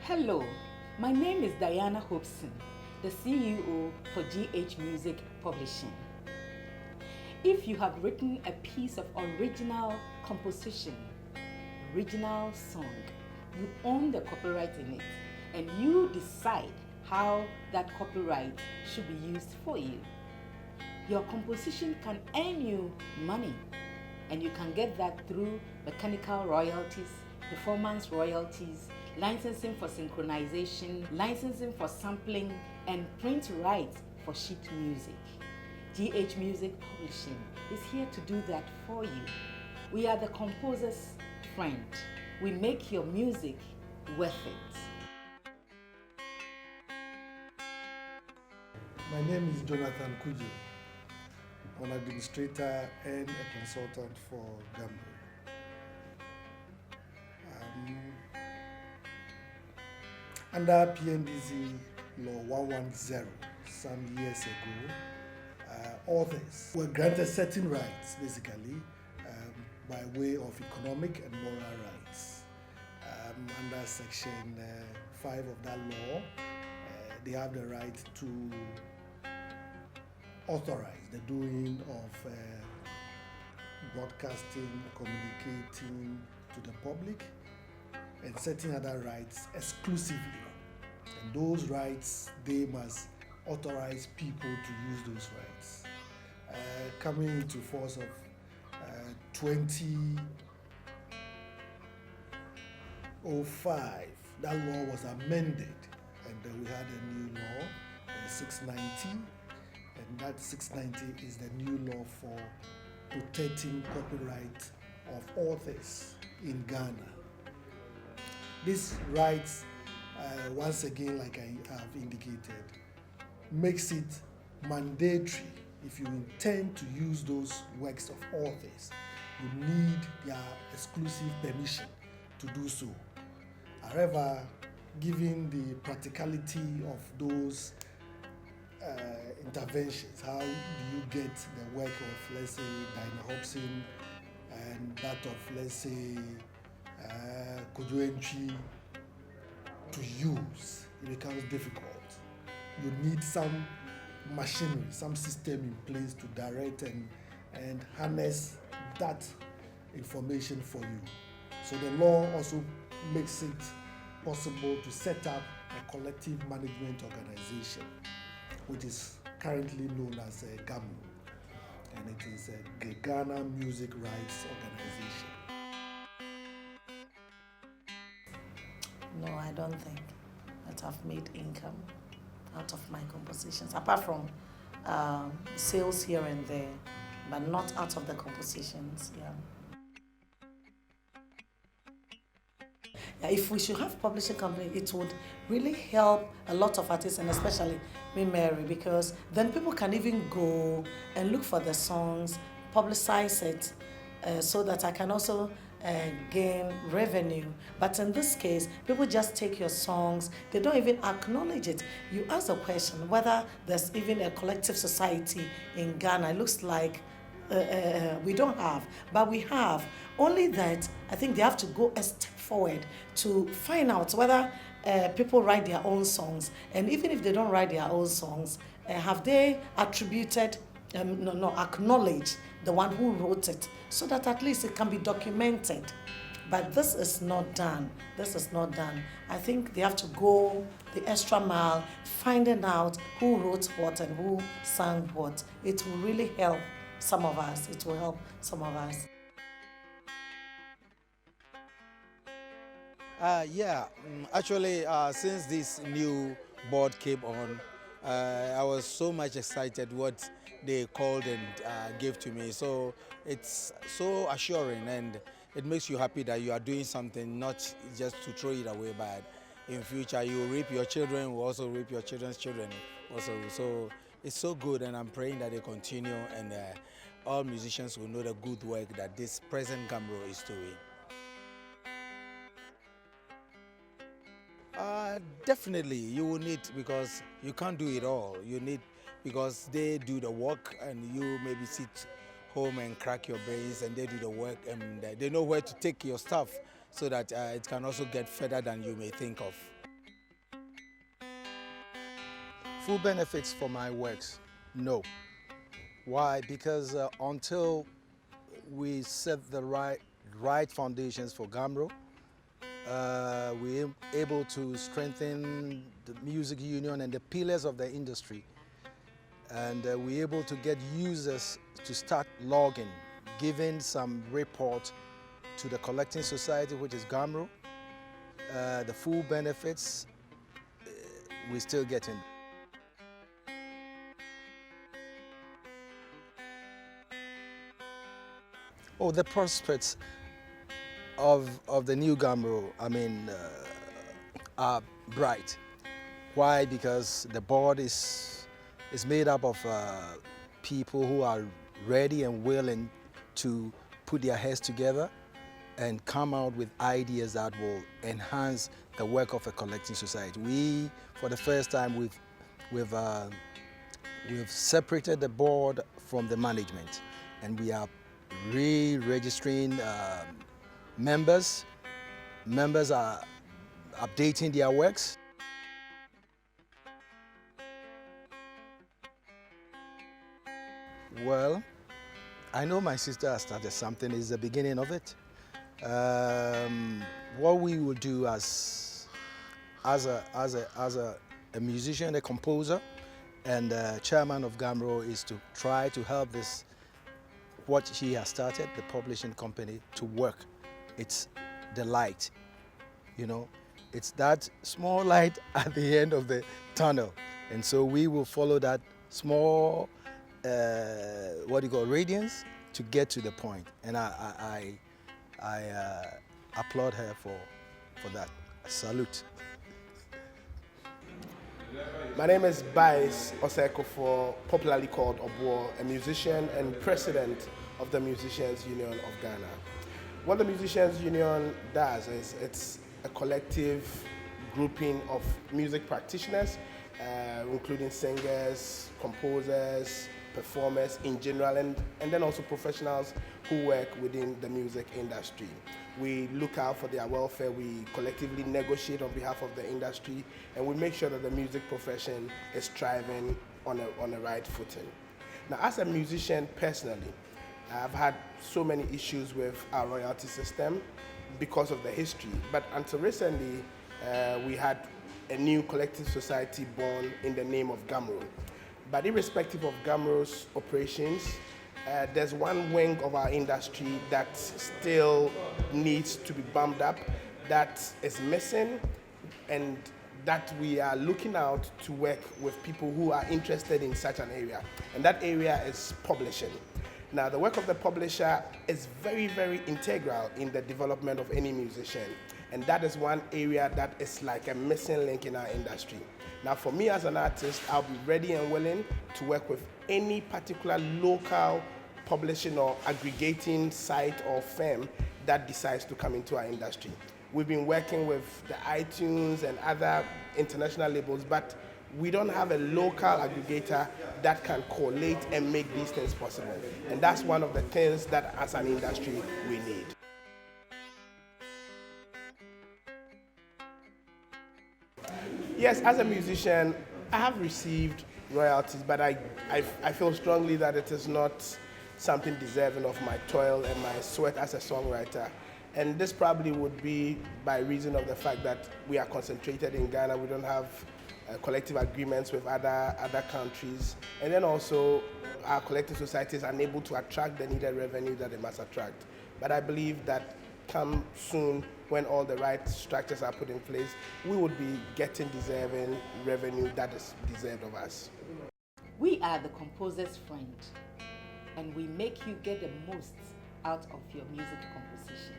Hello, my name is Diana Hopeson, the CEO for GHMusic Publishing. If you have written a piece of original composition, original song, you own the copyright in it and you decide how that copyright should be used for you. Your composition can earn you money, and you can get that through mechanical royalties, performance royalties, licensing for synchronization, licensing for sampling, and print rights for sheet music. GHMusic Publishing is here to do that for you. We are the composer's friend. We make your music worth it. My name is Jonathan Cudjo. I'm an administrator and a consultant for Ghamro. Under PNDZ Law 110 some years ago, authors were granted certain rights, basically, by way of economic and moral rights. Under Section 5 of that law, they have the right to authorize the doing of broadcasting, communicating to the public, and certain other rights exclusively. And those rights, they must authorize people to use those rights. Coming into force of 2005, that law was amended, and we had a new law, 690. And that 690 is the new law for protecting copyright of authors in Ghana. These rights, once again, like I have indicated, makes it mandatory. If you intend to use those works of authors, you need their exclusive permission to do so. However, given the practicality of those interventions, how do you get the work of, let's say, Diana Hopeson and that of, let's say, Kwadjo Antwi to use? It becomes difficult. You need some machinery, some system in place to direct and harness that information for you. So the law also makes it possible to set up a collective management organization, which is currently known as Ghamro, and it is the Ghanaian Music Rights Organization. No, I don't think that I've made income out of my compositions, apart from sales here and there, but not out of the compositions. If we should have publishing company, it would really help a lot of artists, and especially me, Mary, because then people can even go and look for the songs, publicize it, so that I can also gain revenue. But in this case, people just take your songs, they don't even acknowledge it. You ask a question whether there's even a collective society in Ghana. It looks like we don't have, but we have. Only that I think they have to go a step forward to find out whether people write their own songs, and even if they don't write their own songs, have they attributed, acknowledged the one who wrote it, so that at least it can be documented. But this is not done. This is not done. I think they have to go the extra mile, finding out who wrote what and who sang what. It will really help some of us. It will help some of us. Actually, since this new board came on, I was so much excited what they called and gave to me. So it's so assuring, and it makes you happy that you are doing something, not just to throw it away, but in future you will reap your children, will also reap your children's children also. So it's so good, and I'm praying that they continue, and all musicians will know the good work that this present Ghamro is doing. Definitely, you will need, because you can't do it all. You need, because they do the work, and you maybe sit home and crack your brains, and they do the work, and they know where to take your stuff, so that it can also get further than you may think of. Full benefits for my works? No. Why? Because until we set the right foundations for Ghamro, we're able to strengthen the music union and the pillars of the industry. And we're able to get users to start logging, giving some report to the collecting society, which is Ghamro. The full benefits, we're still getting. Oh, the prospects of the new Ghamro, are bright. Why? Because the board is made up of people who are ready and willing to put their heads together and come out with ideas that will enhance the work of a collecting society. We, for the first time, we've separated the board from the management, and we are re-registering members. Members are updating their works. Well, I know my sister has started something. It's the beginning of it. What we will do as a musician, a composer, and chairman of Ghamro is to try to help this, what she has started, the publishing company, to work. It's the light, you know. It's that small light at the end of the tunnel. And so we will follow that small, radiance to get to the point. And I applaud her for that. Salute. My name is Bice Osei Kuffour, popularly called Obour, a musician and president of the Musicians Union of Ghana. What the Musicians Union does is it's a collective grouping of music practitioners, including singers, composers, performers in general, and then also professionals who work within the music industry. We look out for their welfare, we collectively negotiate on behalf of the industry, and we make sure that the music profession is thriving on a right footing. Now, as a musician personally, I've had so many issues with our royalty system because of the history, but until recently, we had a new collective society born in the name of Ghamro. But irrespective of Ghamro's operations, there's one wing of our industry that still needs to be bumped up, that is missing, and that we are looking out to work with people who are interested in such an area. And that area is publishing. Now, the work of the publisher is very, very integral in the development of any musician. And that is one area that is like a missing link in our industry. Now, for me as an artist, I'll be ready and willing to work with any particular local publishing or aggregating site or firm that decides to come into our industry. We've been working with the iTunes and other international labels, but we don't have a local aggregator that can collate and make these things possible. And that's one of the things that as an industry we need. Yes, as a musician, I have received royalties, but I feel strongly that it is not something deserving of my toil and my sweat as a songwriter. And this probably would be by reason of the fact that we are concentrated in Ghana. We don't have collective agreements with other countries. And then also, our collective society is unable to attract the needed revenue that they must attract. But I believe that come soon, when all the right structures are put in place, we would be getting deserving revenue that is deserved of us. We are the composer's friend, and we make you get the most out of your music composition.